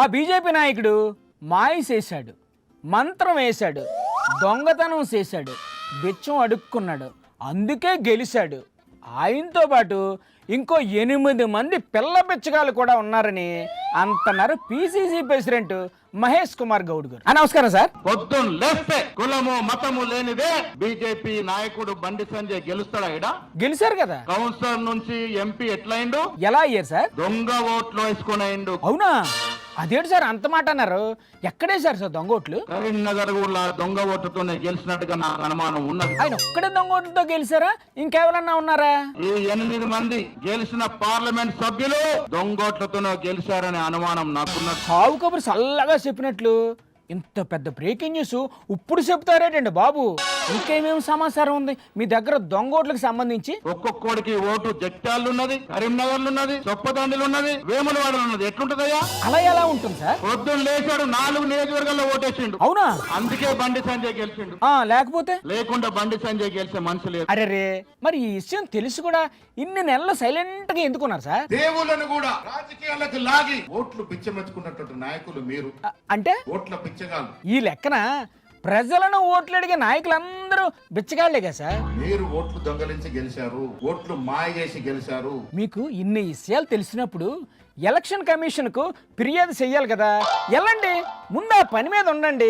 ఆ బీజేపీ నాయకుడు మాయ చేశాడు, మంత్రం వేశాడు, దొంగతనం చేశాడు, బిచ్చం అడుక్కున్నాడు, అందుకే గెలిచాడు. ఆయనతో పాటు ఇంకో 8 మంది పిల్ల బిచ్చగాళ్ళు కూడా ఉన్నారని అంటున్నారు పిసిసి ప్రెసిడెంట్ మహేష్ కుమార్ గౌడ్ గారు. నమస్కారం సార్. పొద్దున్న లేస్తే కులము మతము లేనిదే బీజేపీ నాయకుడు బండి సంజయ్ గెలుస్తాడా? ఇడ గెలిచారు కదా. కౌన్సిలర్ నుంచి ఎంపీ ఎట్లయిండు? ఎలా అయ్యారు సార్? దొంగ ఓట్లు వేసుకునేండు. అవునా? అదేంటి సార్ అంత మాట అన్నారు? ఎక్కడేసారు సార్ దొంగ ఓట్లు? కరీంనగర్ ఊళ్ళో దొంగ ఓట్లతోనే గెలిచినట్టుగా నాకు అనుమానం ఉన్నది. ఆయన ఒక్కడే దొంగ ఓట్లతో గెలిచారా? ఇంకెవరన్నా ఉన్నారా? ఈ 8 మంది గెలిచిన పార్లమెంట్ సభ్యులు దొంగ ఓట్లతోనే గెలిచారనే అనుమానం నాకున్నది. సావు కబురు చల్లగా చెప్పినట్లు ఇంత పెద్ద బ్రేకింగ్ న్యూస్ ఇప్పుడు చెప్తారేటండి బాబు? ఇంకేమేమి సమాచారం ఉంది మీ దగ్గర దొంగ ఓట్లకు సంబంధించి? ఒక్కొక్కడికి ఓటు జగిత్యాలు ఉన్నది, కరీంనగర్ ఉన్నది, చొప్పదండిలు ఉన్నది, వేములవాడలు ఉన్నది. ఎట్లుంటదయ్యా? అలా ఎలా ఉంటుంది సార్? పొద్దున్న లేచాడు 4 నియోజకవర్గాల్లో ఓటేసిండు. అవునా? అందుకే బండి సంజయ్ గెలిచిండు. లేకపోతే లేకుండా బండి సంజయ్ గెలిచే మనిషి లేదు. అరే రే, మరి ఈ విషయం తెలిసి కూడా ఇన్ని నెలలు సైలెంట్ గా ఎందుకున్నారు సార్? దేవుళ్ళను కూడా రాజకీయాలకు లాగి ఓట్లు పిచ్చమెచ్చుకున్నటువంటి నాయకులు మీరు. అంటే ఓట్ల పిచ్చగాళ్ళు. ఈ లెక్కన ప్రజలను ఓట్లు అడిగే నాయకులందరూ బిచ్చగాళ్లే కదా సార్? మీరు ఓట్లు దొంగలించి గెలిచారు, ఓట్లు మాయ చేసి గెలిచారు. మీకు ఇన్ని విషయాలు తెలిసినప్పుడు ఎలక్షన్ కమిషన్ కు ఫిర్యాదు చెయ్యాలి కదా. వెళ్ళండి, ముందు ఆ పని మీద ఉండండి.